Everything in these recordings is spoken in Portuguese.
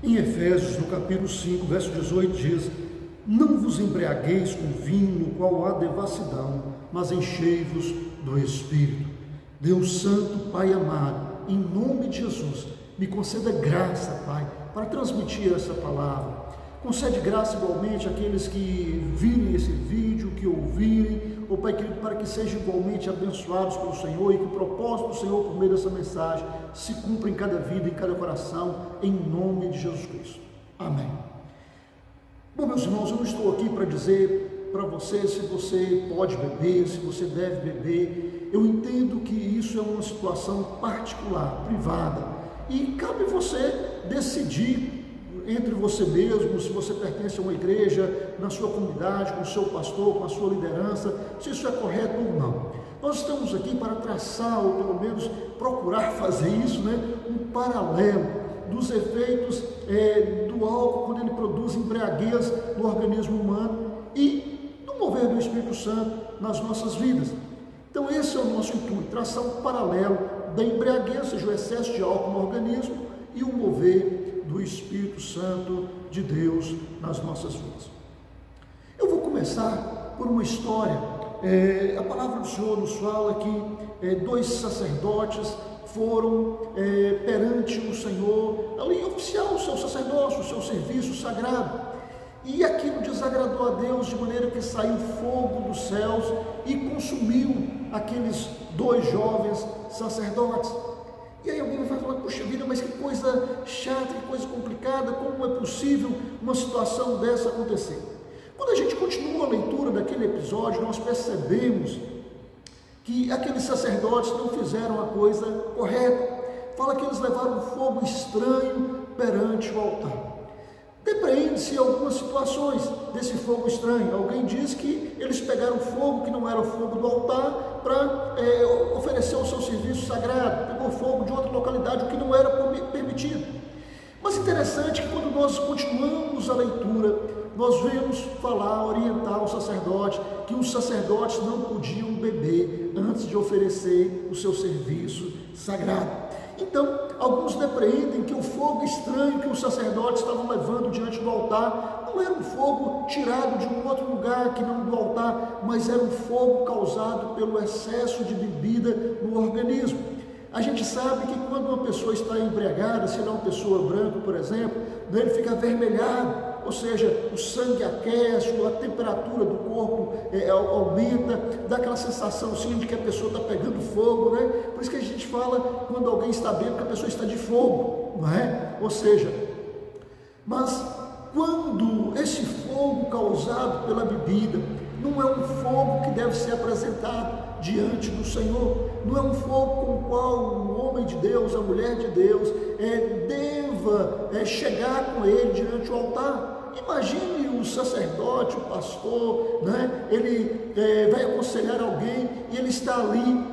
Em Efésios, no capítulo 5, verso 18, diz: não vos embriagueis com vinho, no qual há devassidão, mas enchei-vos do Espírito. Deus Santo, Pai amado, em nome de Jesus, me conceda graça, Pai, para transmitir essa palavra. Concede graça igualmente àqueles que virem esse vídeo, que ouvirem, ou Pai querido, para que sejam igualmente abençoados pelo Senhor e que o propósito do Senhor por meio dessa mensagem se cumpra em cada vida, em cada coração, em nome de Jesus Cristo. Amém. Bom, meus irmãos, eu não estou aqui para dizer para você se você pode beber, se você deve beber. Eu entendo que isso é uma situação particular, privada, e cabe você decidir entre você mesmo, se você pertence a uma igreja, na sua comunidade, com o seu pastor, com a sua liderança, se isso é correto ou não. Nós estamos aqui para traçar, ou pelo menos procurar fazer isso, um paralelo dos efeitos do álcool, quando ele produz embriaguez no organismo humano, e do mover do Espírito Santo nas nossas vidas. Então esse é o nosso intuito, traçar um paralelo da embriaguez, ou seja, o excesso de álcool no organismo, e o mover do Espírito Santo de Deus nas nossas vidas. Eu vou começar por uma história. A palavra do Senhor nos fala que dois sacerdotes foram perante o Senhor, ali oficiar o seu sacerdócio, o seu serviço sagrado, e aquilo desagradou a Deus de maneira que saiu fogo dos céus e consumiu aqueles dois jovens sacerdotes. E aí alguém vai falar: puxa vida, mas que coisa chata, que coisa complicada, como é possível uma situação dessa acontecer? Quando a gente continua a leitura daquele episódio, nós percebemos que aqueles sacerdotes não fizeram a coisa correta. Fala que eles levaram um fogo estranho perante o altar. Depreende-se algumas situações desse fogo estranho. Alguém diz que eles pegaram fogo que não era o fogo do altar para oferecer o seu serviço sagrado, pegou fogo de outra localidade, o que não era permitido. Mas interessante que quando nós continuamos a leitura, nós vemos falar, orientar o sacerdote, que os sacerdotes não podiam beber antes de oferecer o seu serviço sagrado. Então, alguns depreendem que o fogo estranho que os sacerdotes estavam levando diante do altar não era um fogo tirado de um outro lugar que não do altar, mas era um fogo causado pelo excesso de bebida no organismo. A gente sabe que quando uma pessoa está embriagada, se ela é uma pessoa branca, por exemplo, ele fica avermelhado, ou seja, o sangue aquece, a temperatura do corpo aumenta, dá aquela sensação assim, de que a pessoa está pegando fogo, Por isso que a gente fala, quando alguém está bêbado, que a pessoa está de fogo, não é? Ou seja, mas quando esse fogo causado pela bebida não é um fogo que deve ser apresentado diante do Senhor, não é um fogo com o qual o homem de Deus, a mulher de Deus, deva chegar com ele diante do altar. Imagine o sacerdote, o pastor, ele vai aconselhar alguém e ele está ali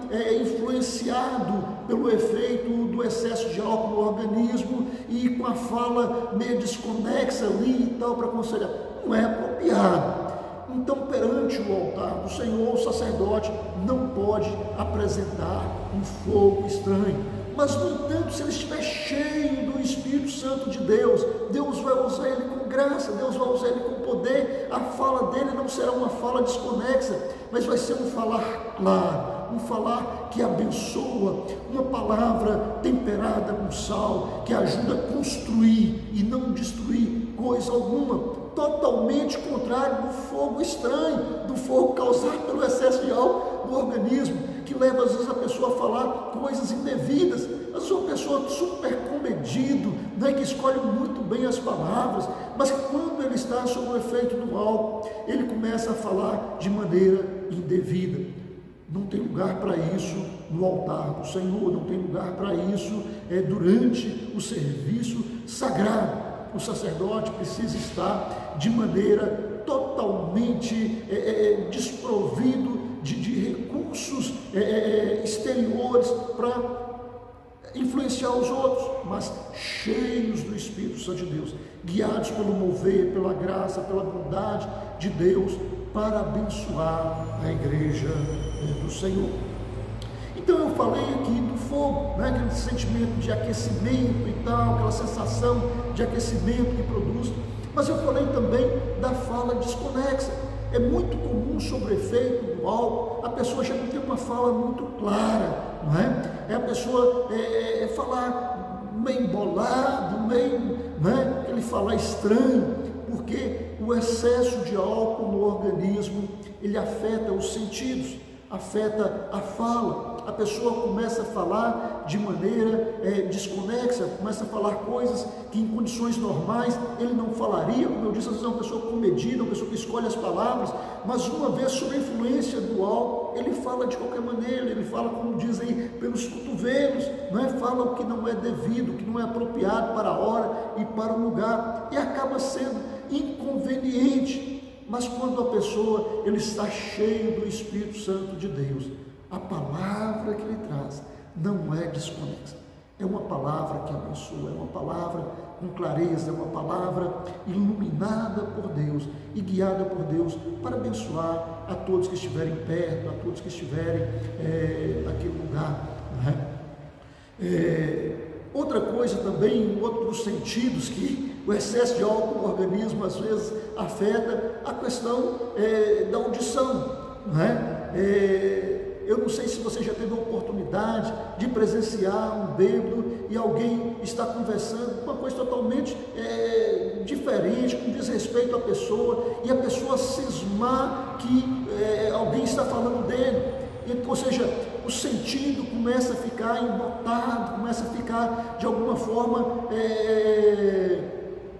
influenciado pelo efeito do excesso de álcool no organismo e com a fala meio desconexa ali e tal para aconselhar. Não é apropriado. Então, perante o altar do Senhor, o sacerdote não pode apresentar um fogo estranho. Mas, no entanto, se ele estiver cheio do Espírito Santo de Deus, Deus vai usar ele com graça, Deus vai usar ele com poder. A fala dele não será uma fala desconexa, mas vai ser um falar claro, um falar que abençoa, uma palavra temperada com sal, que ajuda a construir e não destruir coisa alguma. Totalmente contrário do fogo estranho, do fogo causado pelo excesso de álcool no organismo, que leva às vezes a pessoa a falar coisas indevidas. Às vezes uma pessoa super comedido, que escolhe muito bem as palavras, mas que quando ele está sob o efeito do álcool, ele começa a falar de maneira indevida. Não tem lugar para isso no altar do Senhor, não tem lugar para isso durante o serviço sagrado. O sacerdote precisa estar de maneira totalmente desprovido de recursos exteriores para influenciar os outros, mas cheios do Espírito Santo de Deus, guiados pelo mover, pela graça, pela bondade de Deus, para abençoar a igreja do Senhor. Então eu falei aqui do fogo, né? Aquele sentimento de aquecimento e tal, aquela sensação de aquecimento que produz, mas eu falei também da fala desconexa. É muito comum, sobre o efeito do álcool, a pessoa já não tem uma fala muito clara, não é? É a pessoa falar meio embolado, meio, né? Aquele falar estranho, porque o excesso de álcool no organismo, ele afeta os sentidos, afeta a fala. A pessoa começa a falar de maneira desconexa, começa a falar coisas que em condições normais ele não falaria. Como eu disse, às vezes é uma pessoa comedida, uma pessoa que escolhe as palavras, mas uma vez sob a influência do álcool, ele fala de qualquer maneira, ele fala, como diz aí, pelos cotovelos, não é? Fala o que não é devido, o que não é apropriado para a hora e para o lugar, e acaba sendo inconveniente. Mas quando a pessoa ele está cheio do Espírito Santo de Deus, a palavra que ele traz não é desconexa, é uma palavra que abençoa, é uma palavra com clareza, é uma palavra iluminada por Deus e guiada por Deus para abençoar a todos que estiverem perto, a todos que estiverem naquele lugar, né? Outra coisa também, outro dos sentidos que o excesso de álcool no organismo às vezes afeta, a questão da audição, né? Eu não sei se você já teve a oportunidade de presenciar um bêbado e alguém está conversando uma coisa totalmente diferente, com desrespeito à pessoa, e a pessoa cismar que alguém está falando dele. Ou seja, o sentido começa a ficar embotado, começa a ficar de alguma forma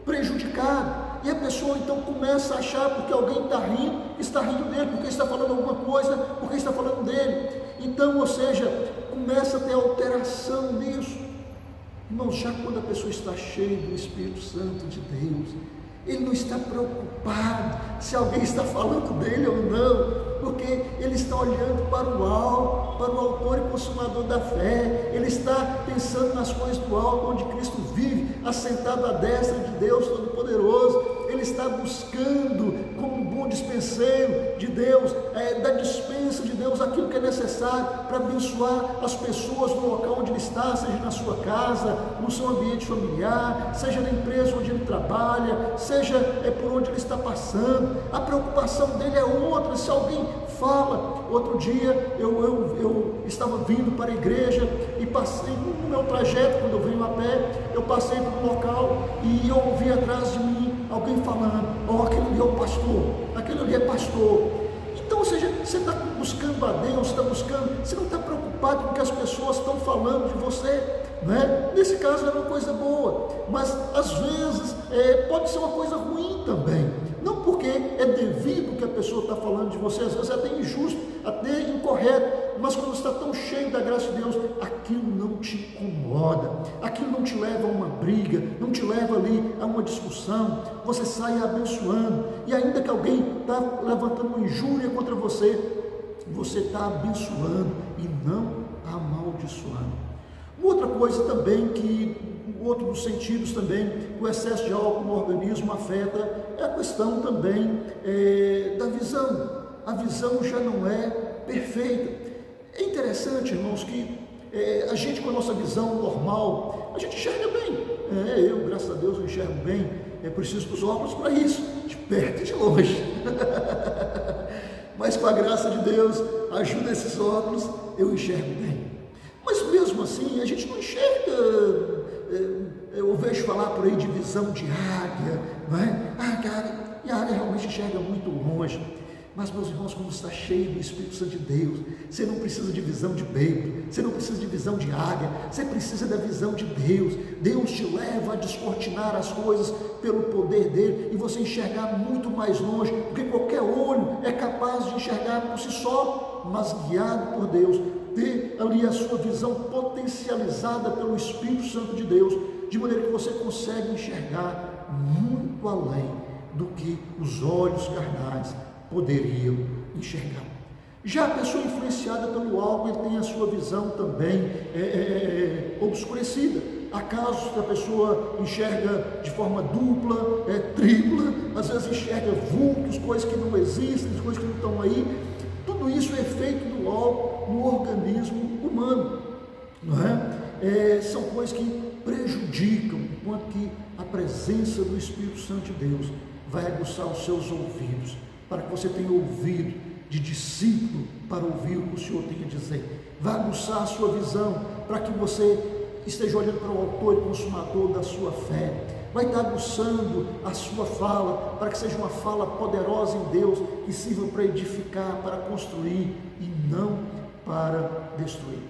prejudicado. E a pessoa então começa a achar, porque alguém está rindo dele, porque está falando alguma coisa, porque está falando dele. Então, ou seja, começa a ter alteração nisso. Irmãos, já quando a pessoa está cheia do Espírito Santo de Deus, ele não está preocupado se alguém está falando dele ou não, porque ele está olhando para o alto, para o autor e consumador da fé. Ele está pensando nas coisas do alto, onde Cristo vive, assentado à destra de Deus Todo-Poderoso. Ele está buscando, como um bom dispenseiro de Deus, da dispensa de Deus, aquilo que é necessário para abençoar as pessoas no local onde ele está, seja na sua casa, no seu ambiente familiar, seja na empresa onde ele trabalha, seja por onde ele está passando. A preocupação dele é outra. Se alguém fala, outro dia eu estava vindo para a igreja e passei no meu trajeto, quando eu venho a pé, eu passei por um local e eu ouvi atrás de mim alguém falando: aquele ali é o pastor, aquele ali é pastor. Então, ou seja, você está buscando a Deus, você não está preocupado com o que as pessoas estão falando de você, né? Nesse caso era uma coisa boa, mas às vezes pode ser uma coisa ruim também. Não porque é devido o que a pessoa está falando de você, às vezes é até injusto, até incorreto, mas quando você está tão cheio da graça de Deus, aquilo não te incomoda, aquilo não te leva a uma briga, não te leva ali a uma discussão, você sai abençoando. E ainda que alguém está levantando uma injúria contra você, você está abençoando e não amaldiçoando. Uma outra coisa também que outro dos sentidos também, o excesso de álcool no organismo afeta, é a questão também da visão. A visão já não é perfeita. É interessante, irmãos, que a gente com a nossa visão normal, a gente enxerga bem. Eu, graças a Deus, eu enxergo bem. Preciso dos óculos para isso, de perto e de longe. Mas com a graça de Deus, ajuda esses óculos, eu enxergo bem. Mas mesmo assim, a gente não enxerga. Eu vejo falar por aí de visão de águia, não é? A águia realmente enxerga muito longe. Mas, meus irmãos, quando está cheio do Espírito Santo de Deus, você não precisa de visão de bêbado, você não precisa de visão de águia, você precisa da visão de Deus. Deus te leva a descortinar as coisas pelo poder dele e você enxergar muito mais longe, porque qualquer olho é capaz de enxergar por si só, mas guiado por Deus, ter ali a sua visão potencializada pelo Espírito Santo de Deus, de maneira que você consegue enxergar muito além do que os olhos carnais poderiam enxergar. Já a pessoa influenciada pelo álcool, ele tem a sua visão também obscurecida. Há casos que a pessoa enxerga de forma dupla, tripla, às vezes enxerga vultos, coisas que não existem, coisas que não estão aí. Tudo isso é efeito do álcool, no organismo humano, não é? São coisas que prejudicam, enquanto que a presença do Espírito Santo de Deus vai aguçar os seus ouvidos, para que você tenha ouvido de discípulo para ouvir o que o Senhor tem a dizer, vai aguçar a sua visão, para que você esteja olhando para o autor e consumador da sua fé, vai estar aguçando a sua fala, para que seja uma fala poderosa em Deus, que sirva para edificar, para construir e não para destruir.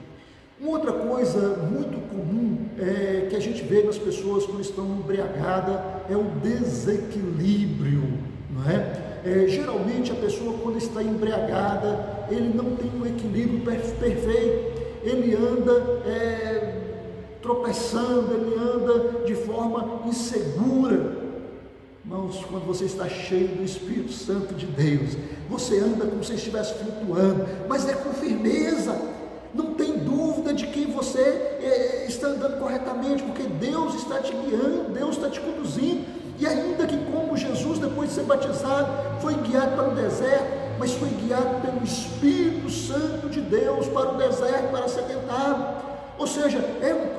Uma outra coisa muito comum que a gente vê nas pessoas quando estão embriagadas é o desequilíbrio, não é? Geralmente a pessoa, quando está embriagada, ele não tem um equilíbrio perfeito, ele anda tropeçando, ele anda de forma insegura. Irmãos, quando você está cheio do Espírito Santo de Deus, você anda como se estivesse flutuando, mas é com firmeza, não tem dúvida de que você está andando corretamente, porque Deus está te guiando, Deus está te conduzindo. E ainda que, como Jesus, depois de ser batizado, foi guiado para o deserto, mas foi guiado pelo Espírito Santo de Deus para o deserto, para ser tentado. Ou seja,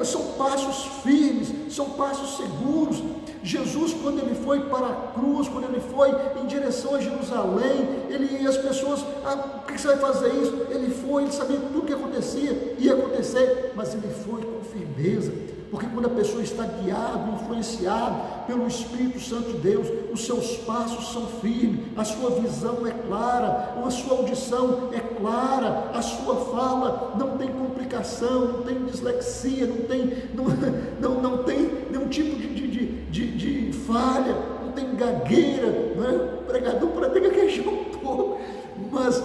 são passos firmes, são passos seguros. Jesus, quando ele foi para a cruz, quando ele foi em direção a Jerusalém, e as pessoas, por que você vai fazer isso? Ele foi, ele sabia tudo o que acontecia, ia acontecer, mas ele foi com firmeza, porque quando a pessoa está guiada, influenciada pelo Espírito Santo de Deus, os seus passos são firmes, a sua visão é clara, a sua audição é clara, a sua fala não tem complicação, não tem dislexia, não tem nenhum tipo de falha, não tem gagueira, não é? O pregador pode ter gaguejar um pouco, mas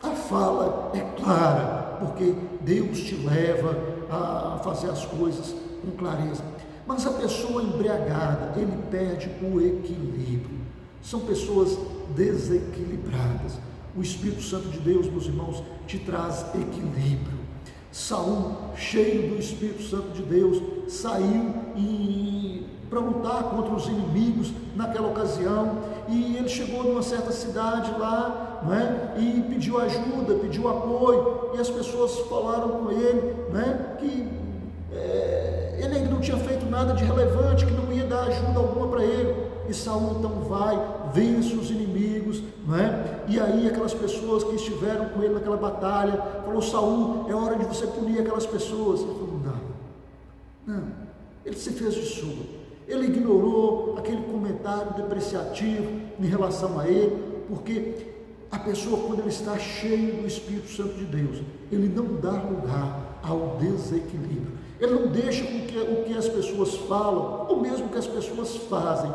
a fala é clara, porque Deus te leva a fazer as coisas com clareza. Mas a pessoa embriagada, ele perde o equilíbrio. São pessoas desequilibradas. O Espírito Santo de Deus, meus irmãos, te traz equilíbrio. Saul, cheio do Espírito Santo de Deus, saiu para lutar contra os inimigos naquela ocasião, e ele chegou numa certa cidade lá, e pediu ajuda, pediu apoio, e as pessoas falaram com ele, que ele ainda não tinha feito nada de relevante, que não ia dar ajuda alguma para ele. E Saul então vai, vence os inimigos, e aí aquelas pessoas que estiveram com ele naquela batalha, falou: Saul, é hora de você punir aquelas pessoas. Ele falou: não, ele se fez de surdo, ele ignorou aquele comentário depreciativo em relação a ele, porque a pessoa, quando ele está cheio do Espírito Santo de Deus, ele não dá lugar ao desequilíbrio, ele não deixa com que o que as pessoas falam, ou mesmo o que as pessoas fazem,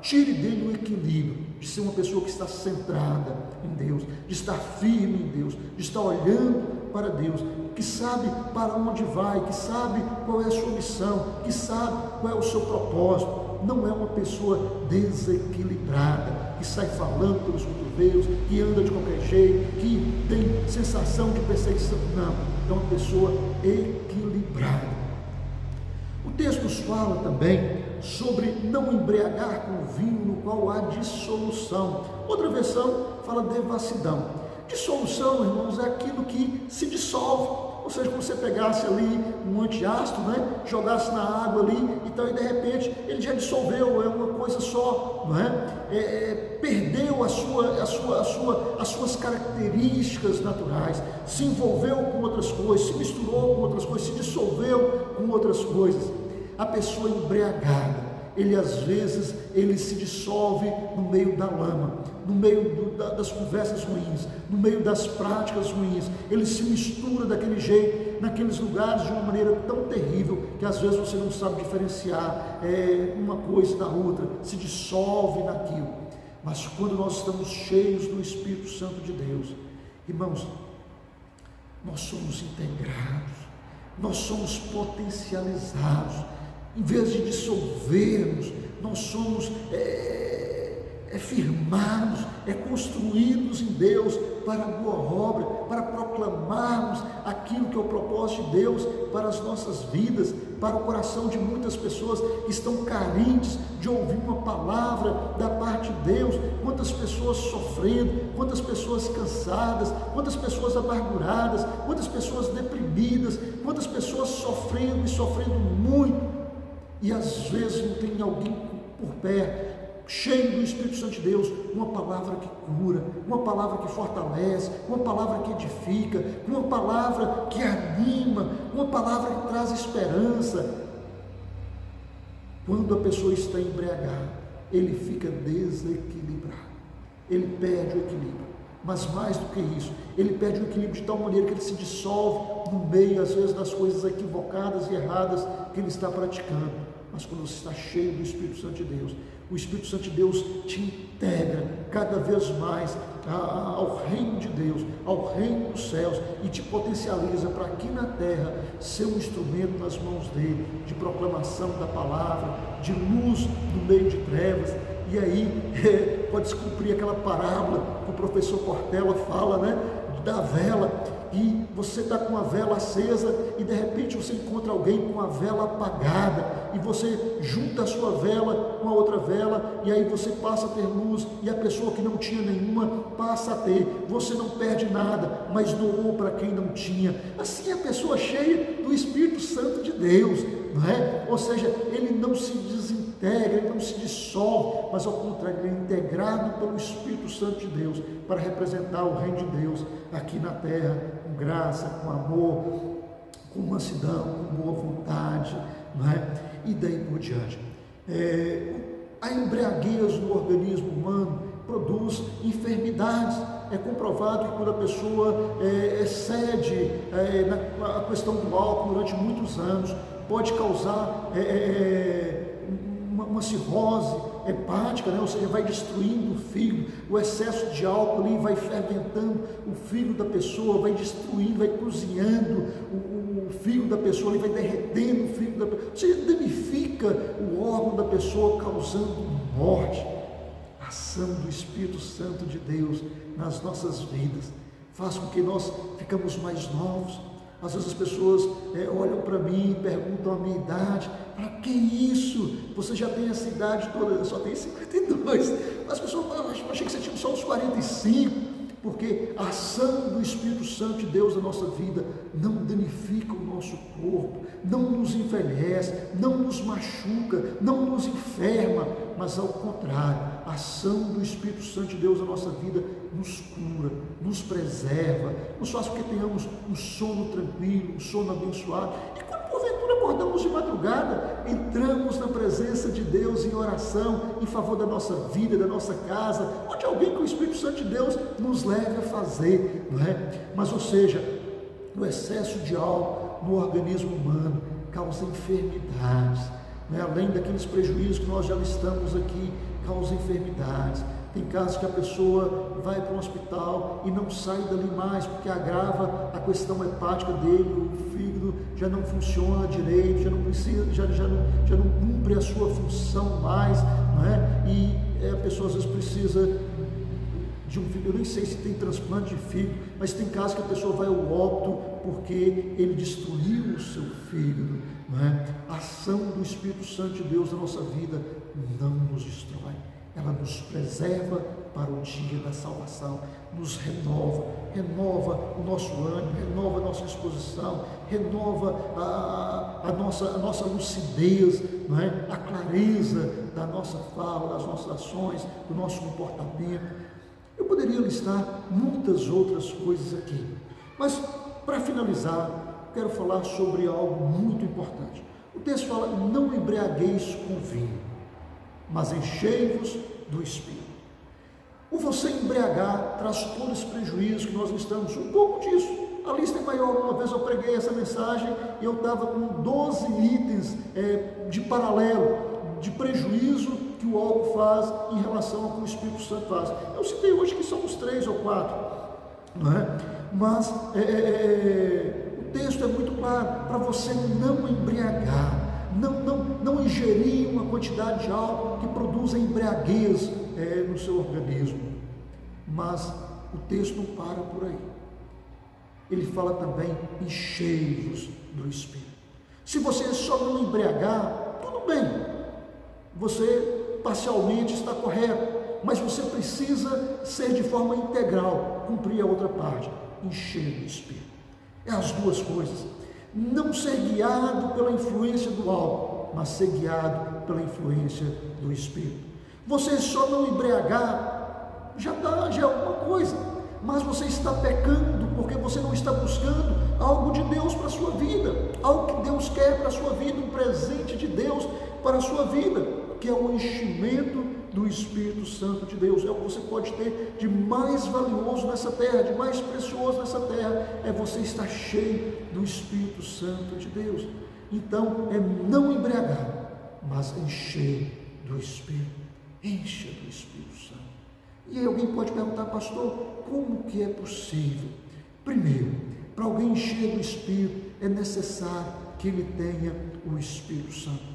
tire dele o equilíbrio de ser uma pessoa que está centrada em Deus, de estar firme em Deus, de estar olhando para Deus, que sabe para onde vai, que sabe qual é a sua missão, que sabe qual é o seu propósito. Não é uma pessoa desequilibrada, que sai falando pelos cotovelos, que anda de qualquer jeito, que tem sensação de perseguição. Não, é uma pessoa equilibrada. O texto nos fala também sobre não embriagar com vinho no qual há dissolução. Outra versão fala devassidão. Dissolução, irmãos, é aquilo que se dissolve. Ou seja, como você pegasse ali um antiácido, jogasse na água ali, então, e de repente ele já dissolveu, é uma coisa só, perdeu as suas características naturais, se envolveu com outras coisas, se misturou com outras coisas, se dissolveu com outras coisas. A pessoa embriagada, às vezes ele se dissolve no meio da lama, no meio das conversas ruins, no meio das práticas ruins, ele se mistura daquele jeito, naqueles lugares, de uma maneira tão terrível, que às vezes você não sabe diferenciar uma coisa da outra, se dissolve naquilo. Mas quando nós estamos cheios do Espírito Santo de Deus, irmãos, nós somos integrados, nós somos potencializados. Em vez de dissolvermos, nós somos firmados, construídos em Deus, para a boa obra, para proclamarmos aquilo que é o propósito de Deus para as nossas vidas, para o coração de muitas pessoas que estão carentes de ouvir uma palavra da parte de Deus. Quantas pessoas sofrendo, quantas pessoas cansadas, quantas pessoas amarguradas, quantas pessoas deprimidas, quantas pessoas sofrendo e sofrendo muito, e às vezes não tem alguém por perto, cheio do Espírito Santo de Deus, uma palavra que cura, uma palavra que fortalece, uma palavra que edifica, uma palavra que anima, uma palavra que traz esperança. Quando a pessoa está embriagada, ele fica desequilibrado, ele perde o equilíbrio. Mas mais do que isso, ele perde o equilíbrio de tal maneira que ele se dissolve no meio, às vezes, das coisas equivocadas e erradas que ele está praticando. Mas quando você está cheio do Espírito Santo de Deus, o Espírito Santo de Deus te integra cada vez mais ao reino de Deus, ao reino dos céus, e te potencializa para aqui na terra ser um instrumento nas mãos dele, de proclamação da palavra, de luz no meio de trevas. E aí pode se cumprir aquela parábola que o professor Cortella fala, né, da vela, e você está com a vela acesa e de repente você encontra alguém com a vela apagada, e você junta a sua vela com a outra vela, e aí você passa a ter luz, e a pessoa que não tinha nenhuma passa a ter. Você não perde nada, mas doou para quem não tinha. Assim é a pessoa cheia do Espírito Santo de Deus, não é? Ou seja, ele não se desintegra, ele não se dissolve, mas ao contrário, ele é integrado pelo Espírito Santo de Deus para representar o reino de Deus aqui na terra, com graça, com amor, com mansidão, com boa vontade, não é? E daí por diante. A embriaguez no organismo humano produz enfermidades. É comprovado que quando a pessoa excede a questão do álcool durante muitos anos, pode causar uma cirrose hepática, né? Ou seja, vai destruindo o fígado. O excesso de álcool ali vai fermentando o fígado da pessoa, vai destruindo, vai cozinhando o fígado da pessoa, ele vai derretendo o fígado da pessoa, ou seja, danifica o órgão da pessoa, causando morte. A ação do Espírito Santo de Deus nas nossas vidas faz com que nós ficamos mais novos. Às vezes as pessoas olham para mim e perguntam a minha idade. Para que isso? Você já tem essa idade toda? Eu só tenho 52. As pessoas falam, eu achei que você tinha só uns 45. Porque a ação do Espírito Santo de Deus na nossa vida não danifica o nosso corpo, não nos envelhece, não nos machuca, não nos enferma, mas ao contrário, a ação do Espírito Santo de Deus na nossa vida nos cura, nos preserva, nos faz com que tenhamos um sono tranquilo, um sono abençoado. E quando porventura acordamos de madrugada, entramos na presença de Deus em oração, em favor da nossa vida, da nossa casa, ou de alguém que o Espírito Santo de Deus nos leve a fazer, não é? Mas, ou seja, o excesso de álcool no organismo humano causa enfermidades, né? Além daqueles prejuízos que nós já listamos aqui, causa enfermidades. Tem casos que a pessoa vai para um hospital e não sai dali mais, porque agrava a questão hepática dele, o fígado já não funciona direito, já não precisa, já não cumpre a sua função mais, não é? E a pessoa às vezes precisa de um fígado. Eu nem sei se tem transplante de fígado, mas tem casos que a pessoa vai ao óbito porque ele destruiu o seu fígado, não é? A ação do Espírito Santo de Deus na nossa vida não nos destrói. Ela nos preserva para o dia da salvação, nos renova o nosso ânimo, renova a nossa disposição, renova a nossa lucidez, não é? A clareza da nossa fala, das nossas ações, do nosso comportamento. Eu poderia listar muitas outras coisas aqui, mas para finalizar, quero falar sobre algo muito importante. O texto fala, não embriagueis com vinho, mas enchei-vos do Espírito. O você embriagar traz todo esse prejuízo que nós listamos, um pouco disso. A lista é maior. Uma vez eu preguei essa mensagem e eu estava com 12 itens de paralelo, de prejuízo que o álcool faz em relação ao que o Espírito Santo faz. Eu citei hoje que são uns 3 ou 4, não é? Mas o texto é muito claro, para você não embriagar, não ingerir uma quantidade de álcool que produza embriaguez no seu organismo, mas o texto não para por aí. Ele fala também, enchei-vos do Espírito. Se você só não embriagar, tudo bem, você parcialmente está correto, mas você precisa ser de forma integral, cumprir a outra parte, encher do Espírito. É as duas coisas. Não ser guiado pela influência do álcool, mas ser guiado pela influência do Espírito. Você só não embriagar, já é alguma coisa, mas você está pecando porque você não está buscando algo de Deus para a sua vida, algo que Deus quer para a sua vida, um presente de Deus para a sua vida, que é o enchimento do Espírito Santo de Deus. É o que você pode ter de mais valioso nessa terra, de mais precioso nessa terra, é você estar cheio do Espírito Santo de Deus. Então, é não embriagar, mas encher do Espírito. Encha do Espírito Santo. E aí alguém pode perguntar, pastor, como que é possível? Primeiro, para alguém encher do Espírito, é necessário que ele tenha o Espírito Santo.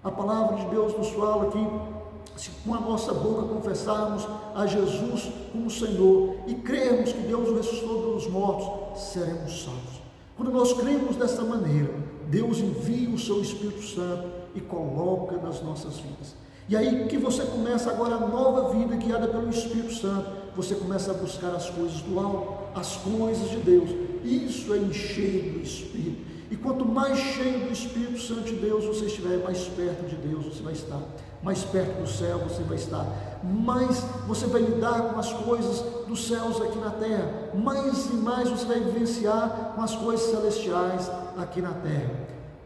A palavra de Deus nos fala que, se com a nossa boca confessarmos a Jesus como Senhor e crermos que Deus o ressuscitou dos mortos, seremos salvos. Quando nós cremos dessa maneira, Deus envia o seu Espírito Santo e coloca nas nossas vidas. E aí que você começa agora a nova vida guiada pelo Espírito Santo, você começa a buscar as coisas do alto, as coisas de Deus. Isso é encher do Espírito. E quanto mais cheio do Espírito Santo de Deus você estiver, mais perto de Deus você vai estar, mais perto do céu você vai estar, mais você vai lidar com as coisas dos céus aqui na terra, mais e mais você vai vivenciar com as coisas celestiais aqui na terra.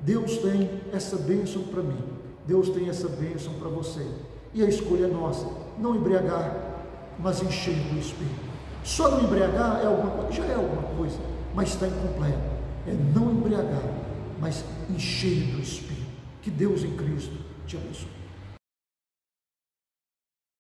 Deus tem essa bênção para mim, Deus tem essa bênção para você, e a escolha é nossa, não embriagar, mas encher do Espírito. Só não embriagar já é alguma coisa, mas está incompleto. É não embriagar, mas encher do Espírito. Que Deus em Cristo te abençoe.